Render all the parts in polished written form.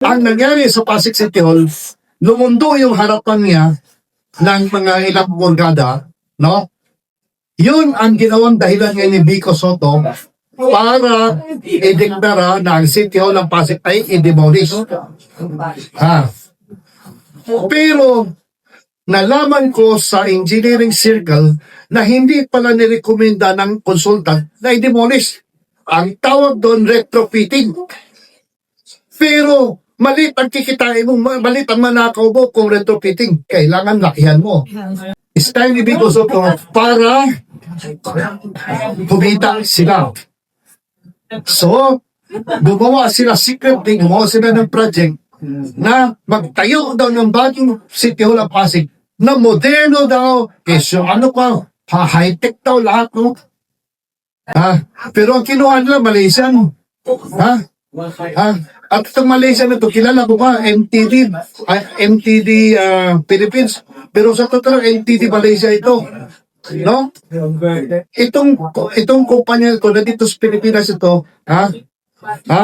Ang nangyari sa Pasig City Hall, lumundo yung harapan niya ng mga ilang borgada, no? Yun ang ginawang dahilan ngayon ni Vico Soto para ideklara na ang City Hall ng Pasig ay i-demolish. Ha? Pero nalaman ko sa engineering circle na hindi pala nirekomenda ng consultant na i-demolish. Ang tawag doon retrofitting. Pero malit ang kikitain mo, malit ang manakaw mo kung retrofitting. Kailangan lakihan mo. It's time ni Vico Soto para kumita sila. So, gumawa sila secretly, gumawa sila ng project na magtayo daw ng bagong City Hall ng Pasig na moderno daw. Kesyo, ano pa, high-tech daw lahat, no? Ha? Pero ang kinuha nila, Malaysian. Ha? Ha? At itong Malaysia na ito, kilala ko ba, MTD Philippines. Pero sa totoo, MTD Malaysia ito. No? Itong kumpanya ito na dito sa Pilipinas ito, ha? Ha?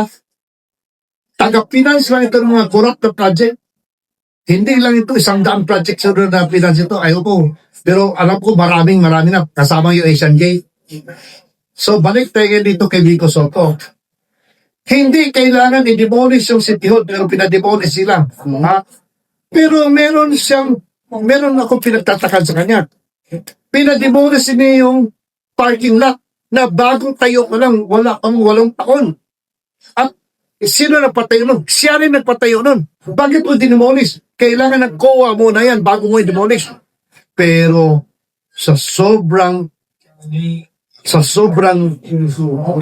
Taga-finance lang ito ng mga corrupt na project. Hindi lang ito 100 project sa na finance ito. Ayaw ko. Pero alam ko marami na kasama yung Asian Gate. So balik tayo dito kay Vico Soto. Hindi kailangan i-demolish yung City Hall pero pinademolish sila. Ha? Pero meron akong pinagtatakan sa kanya. Pinademolish niya yung parking lot na bagong tayo ko lang, wala pang 8 taon. At sino nagpatayo nun? Siya rin nagpatayo nun. Bakit mo dinemolish? Kailangan nag-COA muna yan bago mo i-demolish. Pero sa sobrang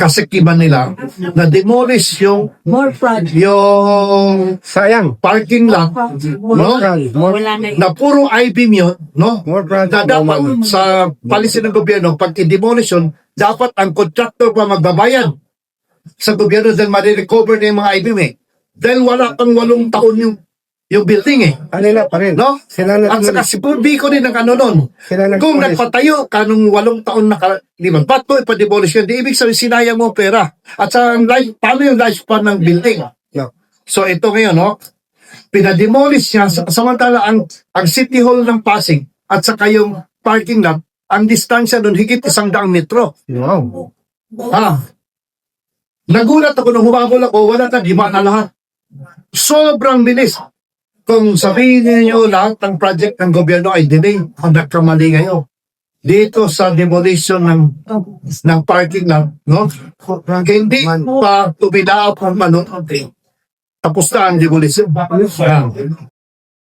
kasikiban nila na demolish yung Sayang. parking lot, no? Na puro I-beam yun, no? Na dapat sa policy ng gobyerno, pag i-demolish yun, dapat ang contractor pa magbabayad sa gobyerno dahil marirecover na yung mga I-beam eh. Dahil wala pang 8 taon yung building eh. Kanila pa rin. No? At saka si Vico din ang ano nun. Kung nagpatayo ka nung 8 taon nakaliman, ba't mo ipa-demolish yun? Di ibig sabihin sinayang mo pera. At sa paano yung lifespan ng building? No. So ito ngayon, no? Pinademolish niya, samantala ang City Hall ng Pasig at saka yung parking lot, ang distansya doon higit 100 metro. Wow. Nagulat ako nung humabol ako, wala na, di ba na lahat? Sobrang bilis. Kung sabihin niyo lahat ng project ng gobyerno ay delay, nagkamali kayo. Dito sa demolition ng parking lot, no? Hindi pa tumilaap ang tapos na ang demolition.